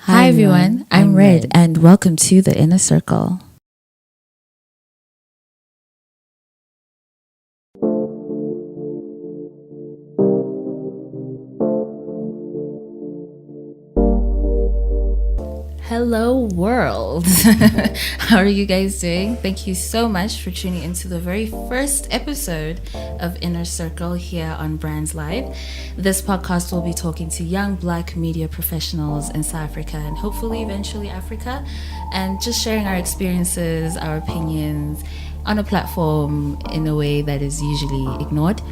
Hi everyone, I'm Red and welcome to the Inner Circle. Hello world. How are you guys doing? Thank you so much for tuning into the very first episode of Inner Circle here on Brands Live. This podcast will be talking to young Black media professionals in South Africa and hopefully eventually Africa, and just sharing our experiences, our opinions on a platform in a way that is usually ignored.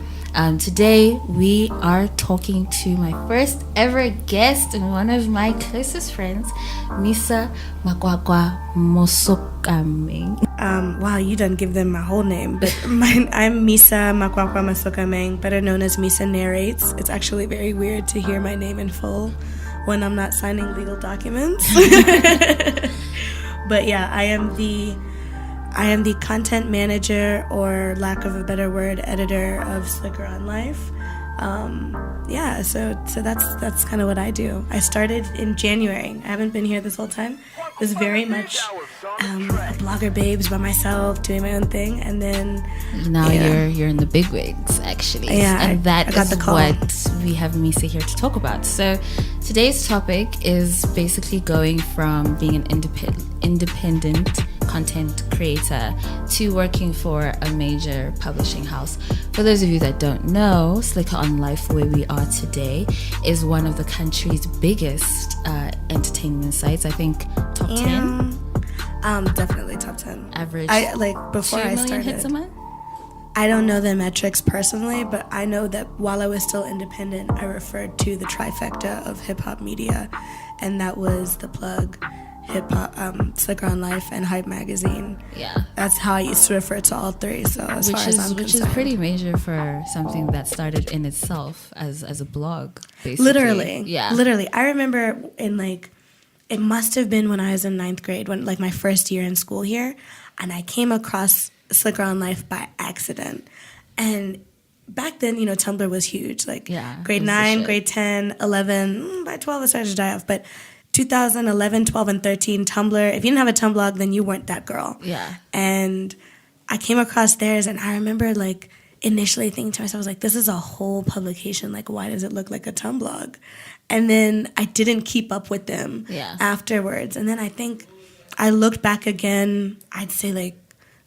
Today we are talking to my first ever guest and one of my closest friends, Misa Makwakwa-Masokameng. Wow, you done give them my whole name, but I'm Misa Makwakwa-Masokameng, better known as Misa Narrates. It's actually very weird to hear my name in full when I'm not signing legal documents. But yeah, I am the content manager, or lack of a better word, editor of Slikouronlife. So that's kind of what I do. I started in January. I haven't been here this whole time. It was very much a blogger babes by myself, doing my own thing, and then now you're in the big wigs, actually. Yeah, and that I got is the call. What we have Misa here to talk about. So today's topic is basically going from being an independent content creator to working for a major publishing house. For those of you that don't know, Slikouronlife, where we are today, is one of the country's biggest entertainment sites. I think top 10. Definitely top 10. Average. Before 2 I million started. hits a month? I don't know the metrics personally, but I know that while I was still independent, I referred to the trifecta of hip-hop media, and that was The Plug, Hip-Hop, Slikouronlife, and Hype Magazine. Yeah. That's how I used to refer to all three, so as far as I'm Which concerned. is pretty major for something that started in itself as a blog, basically. Literally. Yeah. Literally. I remember it must have been when I was in 9th grade, when my first year in school here, and I came across Slikouronlife by accident. And back then, Tumblr was huge. Grade 9, grade 10, 11, by 12 it started to die off. But 2011, 12, and 13, Tumblr, if you didn't have a Tumblr, then you weren't that girl. Yeah. And I came across theirs, and I remember, initially thinking to myself, this is a whole publication. Why does it look like a Tumblr? And then I didn't keep up with them afterwards. And then I think I looked back again, I'd say,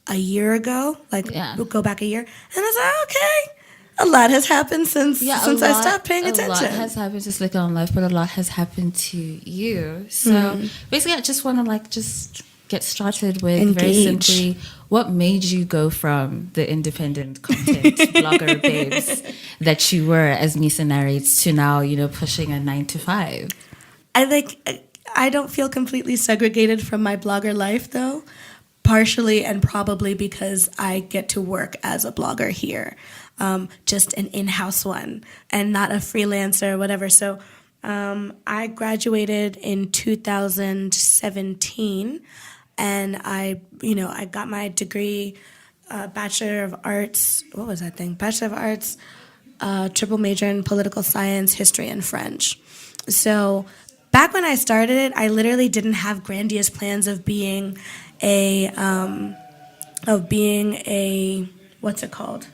a year ago, go back a year. And I was like, okay, a lot has happened since I stopped paying attention. A lot has happened to Slikouronlife, but a lot has happened to you. So basically, I just want to just get started with very simply, what made you go from the independent content blogger babes that you were as Misa Narrates to now, pushing a 9 to 5? I don't feel completely segregated from my blogger life, though. Partially and probably because I get to work as a blogger here, just an in-house one and not a freelancer or whatever. So I graduated in 2017, and I got my degree, Bachelor of Arts. What was that thing? Bachelor of Arts, triple major in political science, history, and French. So back when I started it, I literally didn't have grandiose plans of being a what's it called?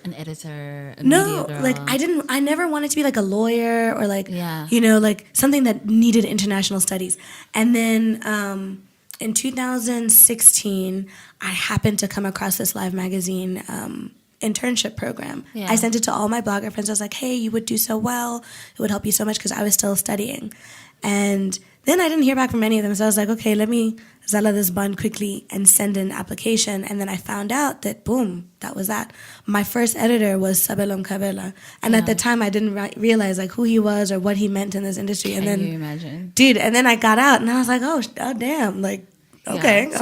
An editor, No, media girl. I never wanted to be a lawyer or something that needed international studies. And then in 2016, I happened to come across this Live magazine internship program. I sent it to all my blogger friends. I was like, hey, you would do so well. It would help you so much, because I was still studying. And then I didn't hear back from any of them. So I was like, okay, let me zala this bun quickly and send an application. And then I found out that, boom, that was that. My first editor was Sabelom Kabela. And at the time, I didn't realize who he was or what he meant in this industry. And Can you imagine? Dude, and then I got out and I was like, oh damn, okay, so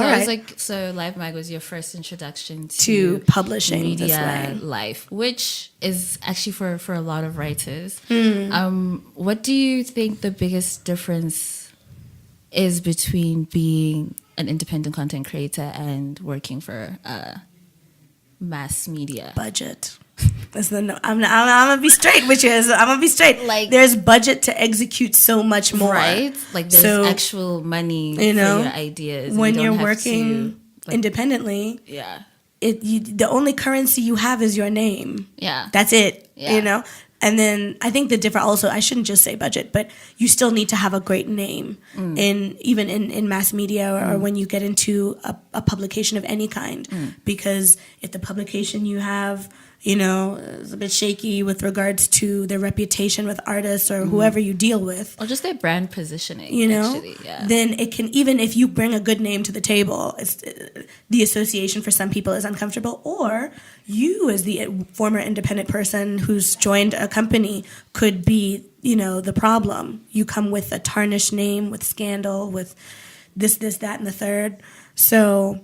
all right. I was so Live Mag was your first introduction to publishing media this way. life, which is actually for a lot of writers. What do you think the biggest difference is between being an independent content creator and working for mass media? Budget. I'm gonna be straight with you. I'm gonna be straight. Like, there's budget to execute so much more, right? Like, there's actual money for your ideas when you're working independently. Yeah, the only currency you have is your name. Yeah, that's it. Yeah. And then I think I shouldn't just say budget, but you still need to have a great name even in mass media or when you get into a publication of any kind. Because if the publication you have, is a bit shaky with regards to their reputation with artists or whoever you deal with. Or just their brand positioning, actually, then it can, even if you bring a good name to the table, the association for some people is uncomfortable. Or you, as the former independent person who's joined a company, could be, the problem. You come with a tarnished name, with scandal, with this, that, and the third. So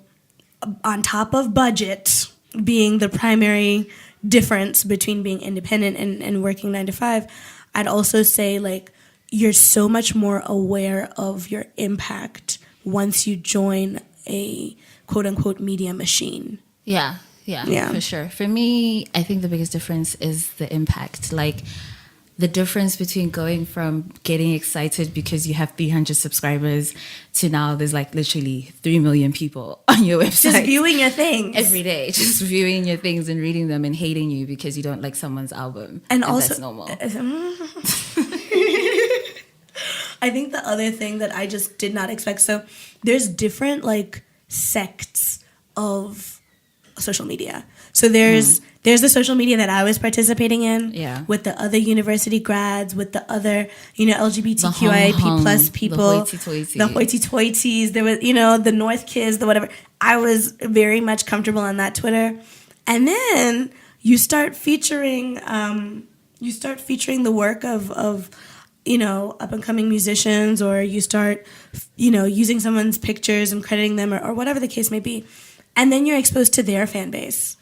on top of budget being the primary difference between being independent and working 9 to 5, I'd also say, like, you're so much more aware of your impact once you join a quote-unquote media machine. Yeah, for sure. For me, I think the biggest difference is the impact. Like, the difference between going from getting excited because you have 300 subscribers to now there's like literally 3 million people on your website. Just viewing your things. Every day. Just viewing your things and reading them and hating you because you don't like someone's album. And also, that's normal. I think the other thing that I just did not expect, so there's different like sects of social media. So there's the social media that I was participating in, with the other university grads, with the other, LGBTQIA plus people, the hoity-toities, there was, the North kids, the whatever. I was very much comfortable on that Twitter. And then you start featuring the work of up-and-coming musicians, or you start, using someone's pictures and crediting them or whatever the case may be. And then you're exposed to their fan base.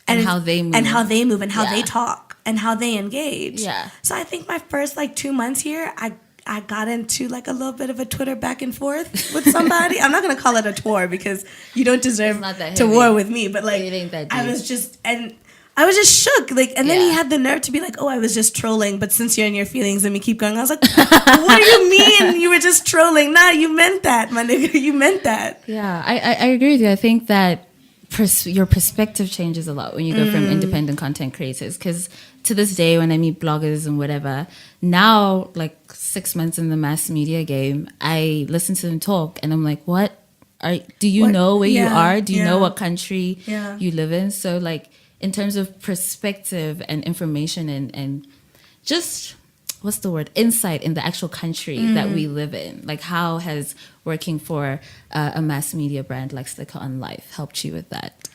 And how they move. And how they move and how they talk and how they engage. Yeah. So I think my first 2 months here, I got into a little bit of a Twitter back and forth with somebody. I'm not going to call it a tour because you don't deserve to war with me. But I was just shook. And then he had the nerve to be like, oh, I was just trolling. But since you're in your feelings, let me keep going. I was like, what do you mean you were just trolling? Nah, you meant that, my nigga. You meant that. Yeah, I agree with you. I think that your perspective changes a lot when you go from independent content creators, because to this day when I meet bloggers and whatever, now 6 months in the mass media game, I listen to them talk and I'm like, do you know where you are? Do you know what country you live in? So in terms of perspective and information and just what's the word, insight in the actual country that we live in, how has working for a mass media brand like Slikouronlife helped you with that?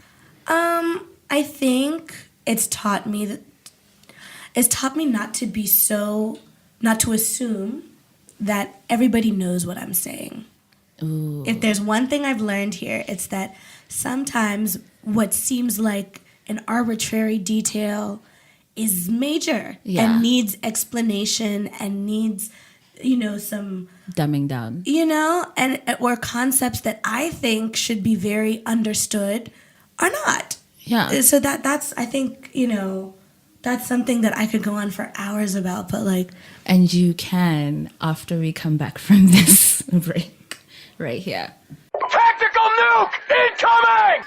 I think it's taught me not to assume that everybody knows what I'm saying. Ooh. If there's one thing I've learned here, it's that sometimes what seems like an arbitrary detail is major and needs explanation and needs, some dumbing down, and or concepts that I think should be very understood are not. Yeah. So that's I think, that's something that I could go on for hours about, but and you can after we come back from this break right here. Tactical nuke incoming!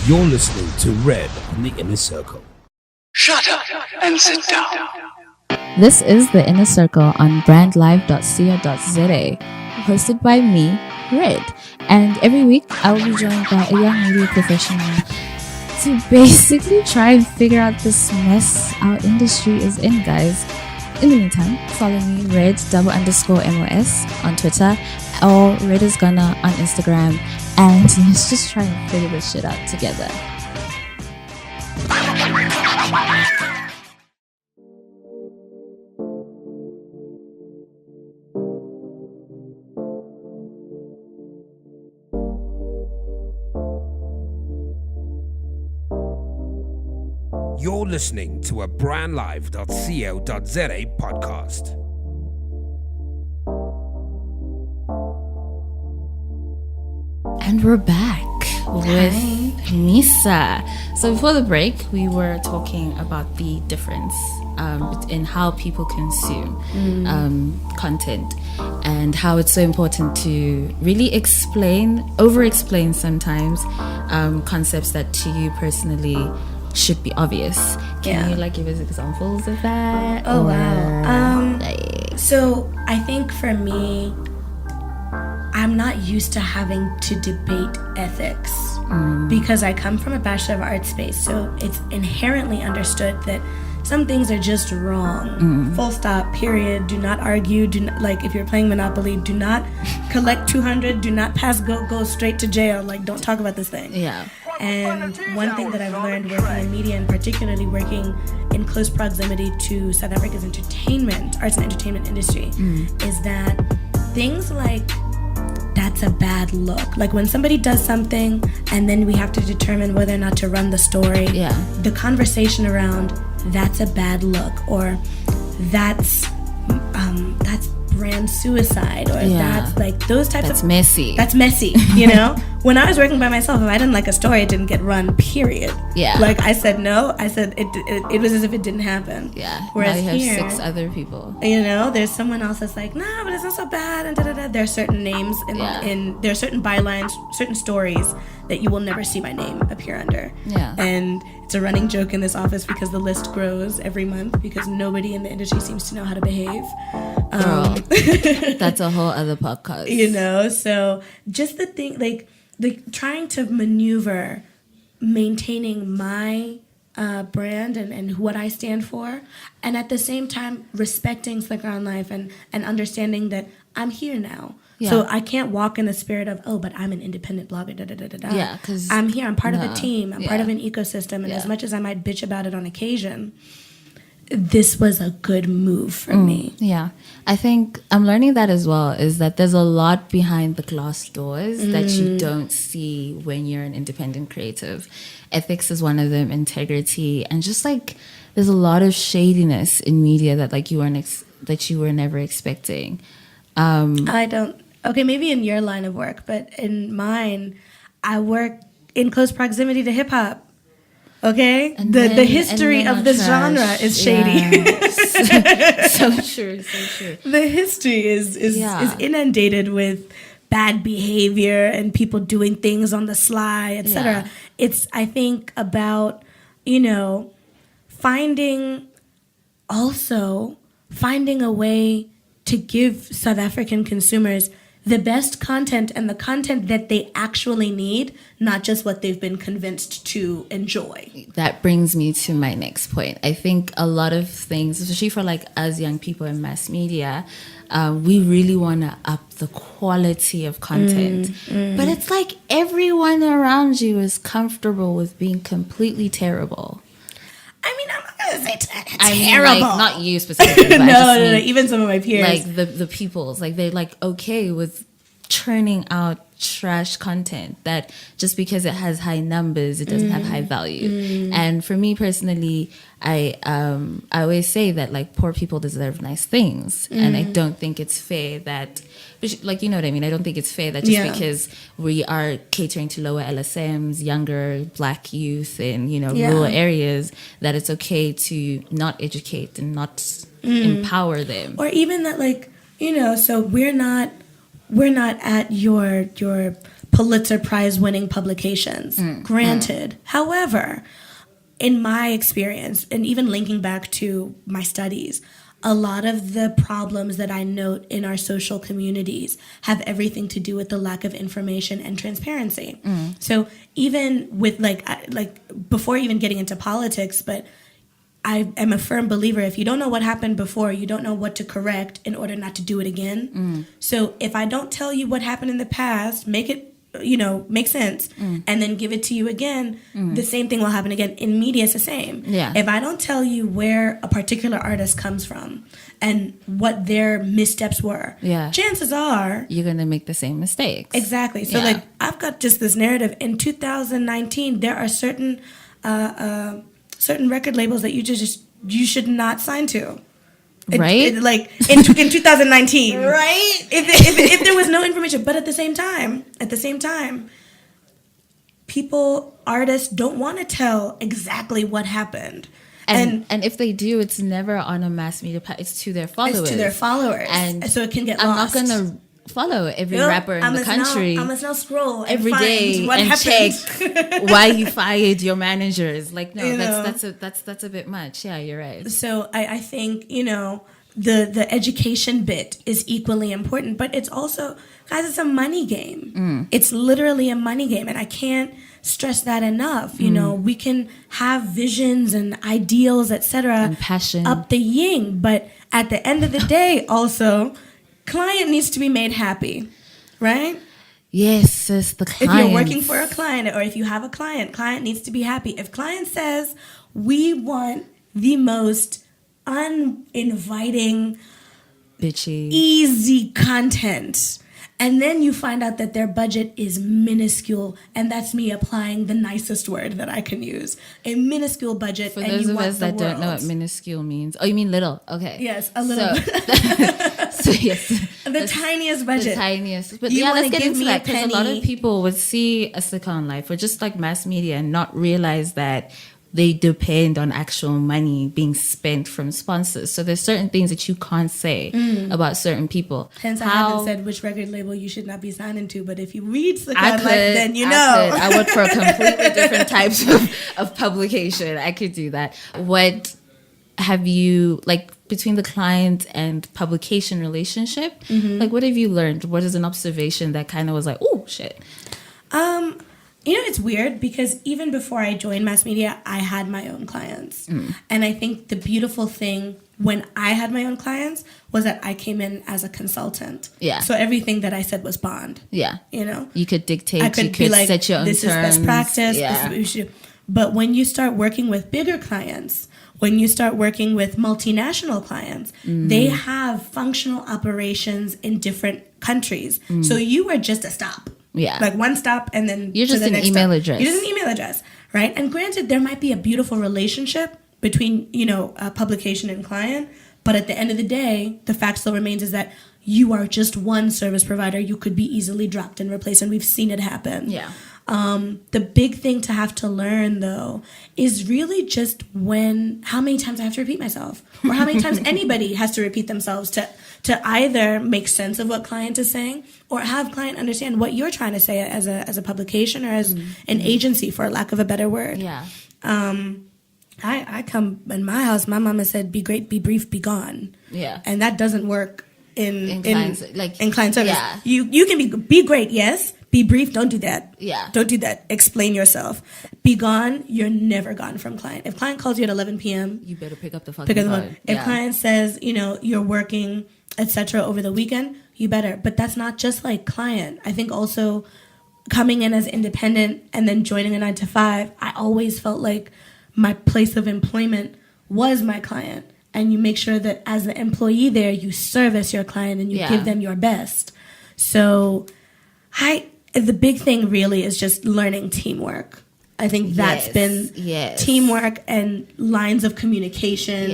You're listening to Red on the Inner Circle. Shut up and sit down. This is The Inner Circle on brandlive.co.za, hosted by me, Red. And every week I will be joined by a young media professional to basically try and figure out this mess our industry is in, guys. In the meantime, follow me, Red__MOS on Twitter, or Red is Gonna on Instagram, and let's just try and figure this shit out together. You're listening to a brandlive.co.za podcast. And we're back. with Misa. So before the break, we were talking about the difference in how people consume content, and how it's so important to really over-explain sometimes concepts that to you personally should be obvious. Can you give us examples of that? Oh, wow. So I think for me, I'm not used to having to debate ethics because I come from a Bachelor of Arts space. So it's inherently understood that some things are just wrong. Full stop, period. Do not argue. Do not, if you're playing Monopoly, do not collect 200. Do not pass go straight to jail. Don't talk about this thing. Yeah. And one thing that I've learned working in media, and particularly working in close proximity to South Africa's arts and entertainment industry, is that things like that's a bad look. When somebody does something and then we have to determine whether or not to run the story, the conversation around that's a bad look, or that's brand suicide, or that's those types that's of messy. That's messy, When I was working by myself, if I didn't like a story, it didn't get run, period. Yeah. I said no. I said it was as if it didn't happen. Yeah. Whereas now you have here, 6 other people. There's someone else that's like, nah, but it's not so bad, and da-da-da. There are certain names in there are certain bylines, certain stories that you will never see my name appear under. Yeah. And it's a running joke in this office because the list grows every month because nobody in the industry seems to know how to behave. That's a whole other podcast. So just the thing, trying to maneuver maintaining my brand and what I stand for, and at the same time respecting Slikouronlife and understanding that I'm here now. Yeah. So I can't walk in the spirit of, but I'm an independent blogger, da-da-da-da-da. Yeah, because I'm here. I'm part of a team. I'm part of an ecosystem. And as much as I might bitch about it on occasion, this was a good move for me. Yeah. I think I'm learning that as well, is that there's a lot behind the glass doors that you don't see when you're an independent creative. Ethics is one of them, integrity, and just there's a lot of shadiness in media that you were never expecting. Okay, maybe in your line of work, but in mine, I work in close proximity to hip hop. Okay, the history of this genre is shady. Yeah. so true. The history is inundated with bad behavior and people doing things on the sly, etc. Yeah. It's, I think, about finding a way to give South African consumers the best content and the content that they actually need, not just what they've been convinced to enjoy. That brings me to my next point. I think a lot of things, especially for us young people in mass media, we really want to up the quality of content. But it's everyone around you is comfortable with being completely terrible. I mean, I'm not going to say terrible. Not you specifically. But no, even some of my peers. The peoples. They're okay with churning out trash content that just because it has high numbers, it doesn't have high value. And for me personally, I always say that poor people deserve nice things. And I don't think it's fair that, you know what I mean? I don't think it's fair that just because we are catering to lower LSMs, younger Black youth in, rural areas, that it's okay to not educate and not empower them. Or even that so we're not at your Pulitzer Prize winning publications, granted. However, in my experience, and even linking back to my studies, a lot of the problems that I note in our social communities have everything to do with the lack of information and transparency. So even with before even getting into politics, but I am a firm believer, if you don't know what happened before, you don't know what to correct in order not to do it again. So if I don't tell you what happened in the past, make it make sense, and then give it to you again, the same thing will happen again. In media, it's the same. Yeah. If I don't tell you where a particular artist comes from and what their missteps were, chances are you're going to make the same mistakes. Exactly. So I've got just this narrative. In 2019, there are certain record labels that you should not sign to. Right? In 2019. Right? If there was no information. But at the same time, artists don't want to tell exactly what happened. And if they do, it's never on a mass media it's to their followers. It's to their followers. And so it can get lost. I'm not going to follow every rapper in the country. I must now scroll every day and check why you fired your managers. Like, no, that's a bit much. Yeah, you're right. So I think, the education bit is equally important, but it's also, guys, it's a money game. It's literally a money game, and I can't stress that enough. We can have visions and ideals, etc., and passion up the yin, but at the end of the day, also, client needs to be made happy, right? Yes, it's the client. If you're working for a client, or if you have a client needs to be happy. If client says, we want the most uninviting, bitchy, easy content, and then you find out that their budget is minuscule, and that's me applying the nicest word that I can use, a minuscule budget. For those of us that don't know what minuscule means. Oh, you mean little? Okay. Yes, a little. So yes, the tiniest budget. The tiniest. But yeah, let's get into that, because a lot of people would see a Slikouronlife or just like mass media and not realize that they depend on actual money being spent from sponsors. So there's certain things that you can't say about certain people. Hence, I haven't said which record label you should not be signing to, but if you read Slikouronlife, then you know. I work for a completely different types of publication. I could do that. What have you, like, between the client and publication relationship, like, what have you learned? What is an observation that kind of was like, oh, shit? It's weird because even before I joined mass media, I had my own clients. And I think the beautiful thing when I had my own clients was that I came in as a consultant. Yeah. So everything that I said was bond. Yeah. You could dictate, I could be like, set your own this terms. Is best practice. Yeah. This is what you should do. But when you start working with bigger clients, when you start working with multinational clients, they have functional operations in different countries. So you are just a stop. Yeah. Like one stop and then you're just an email address. You're just an email address, right? And granted, there might be a beautiful relationship between, a publication and client, but at the end of the day, the fact still remains is that you are just one service provider. You could be easily dropped and replaced, and we've seen it happen. Yeah. The big thing to have to learn, though, is really just how many times I have to repeat myself, or how many times anybody has to repeat themselves to either make sense of what client is saying or have client understand what you're trying to say as a publication or as an agency, for lack of a better word. Yeah. I come in my house, my mama said, be great, be brief, be gone. Yeah. And that doesn't work in client service. Yeah. You can be great, yes. Be brief, don't do that. Yeah. Don't do that. Explain yourself. Be gone, you're never gone from client. If client calls you at 11 p.m., you better pick up the fucking phone. If client says, you're working, etc. over the weekend, you better. But that's not just like client. I think also coming in as independent and then joining a 9 to 5, I always felt like my place of employment was my client. And you make sure that as the employee there, you service your client and you give them your best. So the big thing really is just learning teamwork. I think that's been teamwork and lines of communication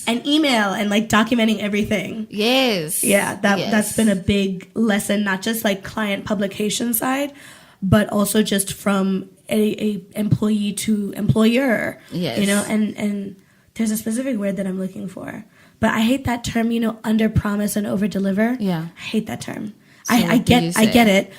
and email and like documenting everything. Yes. Yeah, that's been a big lesson, not just like client publication side, but also just from a employee to employer. Yes. And there's a specific word that I'm looking for. But I hate that term, under promise and over deliver. Yeah. I hate that term. So I get it.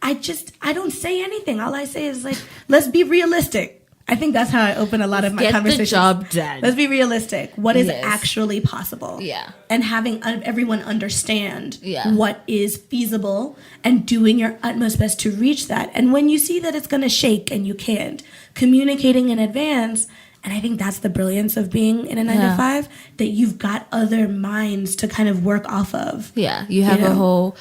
I don't say anything. All I say is like, let's be realistic. I think that's how I open a lot of my conversations. Get the job done. Let's be realistic. What is actually possible? Yeah. And having everyone understand what is feasible and doing your utmost best to reach that. And when you see that it's going to shake and you can't, communicating in advance. And I think that's the brilliance of being in a 9 to 5, that you've got other minds to kind of work off of. Yeah. You have a whole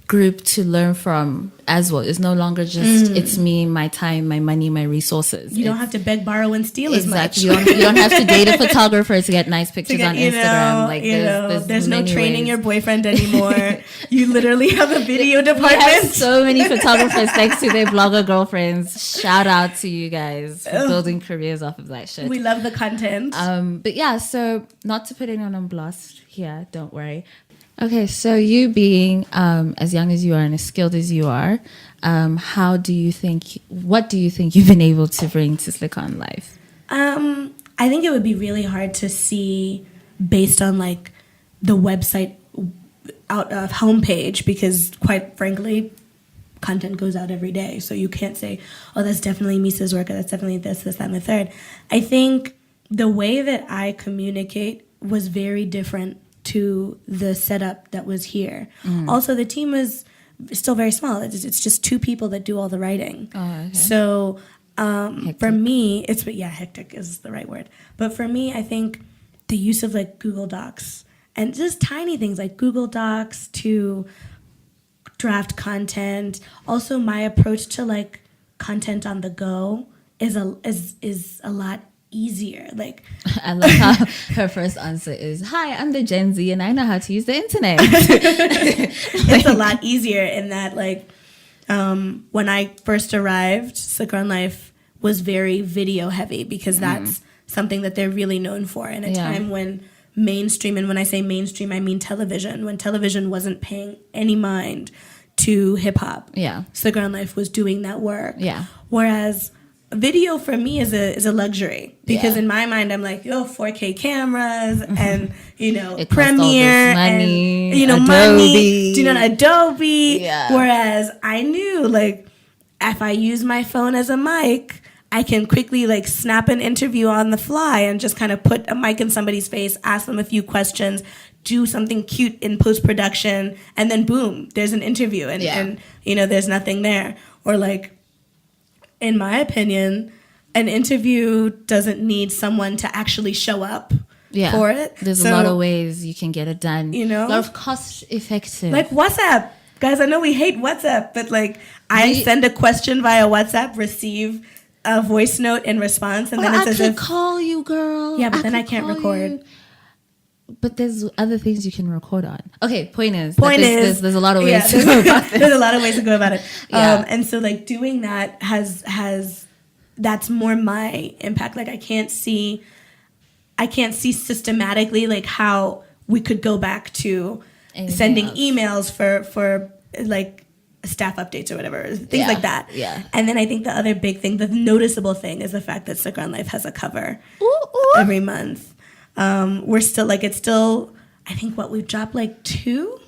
group to learn from as well. It's no longer just it's me, my time, my money, my resources. You don't have to beg, borrow, and steal as much. You don't have to date a photographer to get nice pictures on Instagram. There's no training your boyfriend anymore. You literally have a video department. We have so many photographers next to their blogger girlfriends. Shout out to you guys for building careers off of that shit. We love the content. But yeah, so not to put anyone on blast here, don't worry. Okay, so you being as young as you are and as skilled as you are, far. What do you think you've been able to bring to Slikouronlife? I think it would be really hard to see based on like the website out of homepage, because quite frankly, content goes out every day. So you can't say, oh, that's definitely Misa's work, or that's definitely this, that, and the third. I think the way that I communicate was very different to the setup that was here. Also, the team was still very small. It's just 2 people that do all the writing. Oh, okay. So for me, hectic is the right word. But for me, I think the use of like Google Docs and just tiny things like Google Docs to draft content. Also, my approach to like content on the go is a lot easier. Like, I love how her first answer is, "Hi, I'm the Gen Z and I know how to use the internet." It's a lot easier in that, like, when I first arrived, Slikouronlife was very video heavy, because that's something that they're really known for in a time when mainstream, and when I say mainstream, I mean television, when television wasn't paying any mind to hip hop. Yeah. Slikouronlife was doing that work. Yeah. Whereas video for me is a luxury, because in my mind I'm like, 4K cameras and Premiere and Adobe. Money, Adobe. Yeah. Whereas I knew, like, if I use my phone as a mic, I can quickly like snap an interview on the fly and just kind of put a mic in somebody's face, ask them a few questions, do something cute in post-production, and then boom, there's an interview, and there's nothing there. Or like, in my opinion, an interview doesn't need someone to actually show up for it. There's a lot of ways you can get it done. A lot of cost effective. Like WhatsApp. Guys, I know we hate WhatsApp, but like I send a question via WhatsApp, receive a voice note in response, and then it's as if I could call you, girl. Yeah, but then I can't record. You. But there's other things you can record on. Okay, point is there's a lot of ways to go about this. There's a lot of ways to go about it. And so like doing that has that's more my impact. Like I can't see systematically like how we could go back to sending emails for like staff updates or whatever, things like that. Yeah. And then I think the other big thing, the noticeable thing, is the fact that Slikouronlife has a cover every month. We're still like, it's still, I think we've dropped like 2.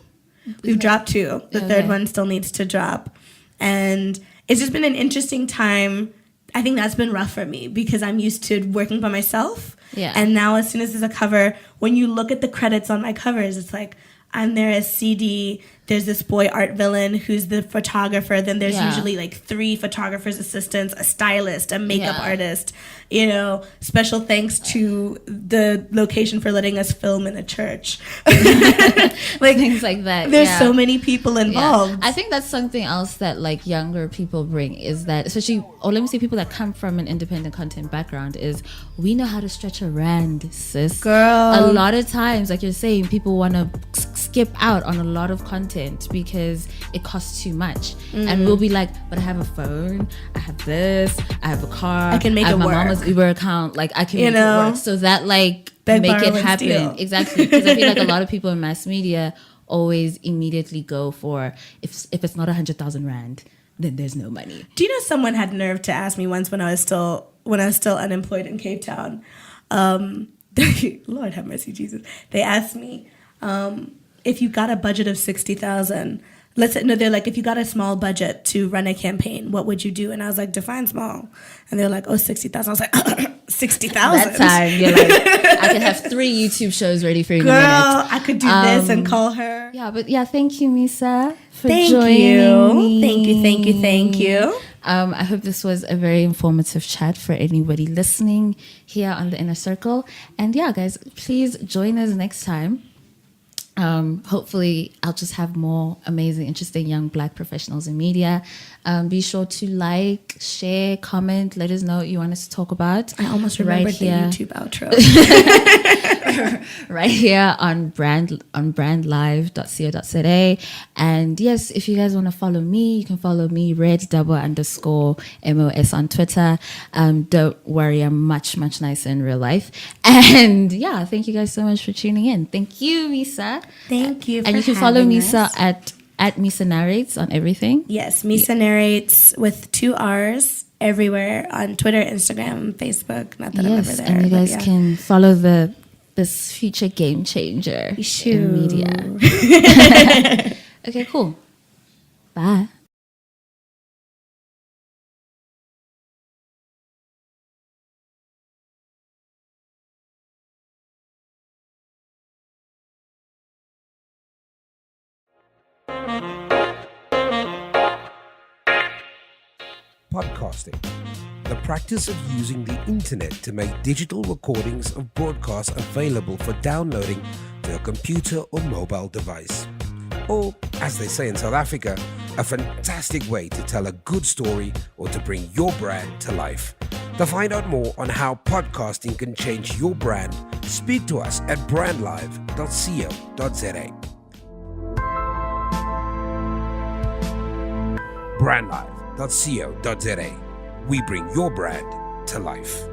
We've dropped 2. The third one still needs to drop. And it's just been an interesting time. I think that's been rough for me, because I'm used to working by myself. Yeah. And now as soon as there's a cover, when you look at the credits on my covers, it's like, I'm there as CD. There's this boy art villain who's the photographer. Then there's usually like 3 photographers assistants, a stylist, a makeup artist. Special thanks to the location for letting us film in a church. Like things like that. There's so many people involved. I think that's something else that like younger people bring, is that, especially, or let me say people that come from an independent content background, is we know how to stretch a rand, sis. Girl. A lot of times, like you're saying, people want to skip out on a lot of content because it costs too much. And we'll be like, but I have a phone, I have this, I have a car, I can make I have it my work. Mama's Uber account, like I can make it work. So that like make it happen. Steal. Exactly. Because I feel like a lot of people in mass media always immediately go for, if it's not 100,000 rand, then there's no money. Do you know someone had nerve to ask me once when I was still unemployed in Cape Town? Lord have mercy, Jesus. They asked me, if you got a budget of 60,000, they're like, if you got a small budget to run a campaign, what would you do? And I was like, define small. And they're like, 60,000. I was like, 60,000. That time, you're like, I could have 3 YouTube shows ready for you in a minute. Girl, I could do this and call her. Yeah, but thank you, Misa, for joining me. Thank you. I hope this was a very informative chat for anybody listening here on the Inner Circle. And guys, please join us next time. Hopefully I'll just have more amazing, interesting young Black professionals in media. Be sure to like, share, comment, let us know what you want us to talk about. I almost remembered the YouTube outro. Right here on brandlive.co.za. And yes, if you guys want to follow me, you can follow me, red_MOS on Twitter. Don't worry, I'm much, much nicer in real life. And thank you guys so much for tuning in. Thank you, Misa. Thank you. And you can follow Misa at At Misa Narrates on everything? Yes, Misa Narrates with 2 R's everywhere on Twitter, Instagram, Facebook. Not that I'm ever there. And you guys can follow this future game changer in media. Okay, cool. Bye. Podcasting, the practice of using the internet to make digital recordings of broadcasts available for downloading to a computer or mobile device. Or, as they say in South Africa, a fantastic way to tell a good story or to bring your brand to life. To find out more on how podcasting can change your brand, speak to us at brandlive.co.za. brandlive.co.za. We bring your brand to life.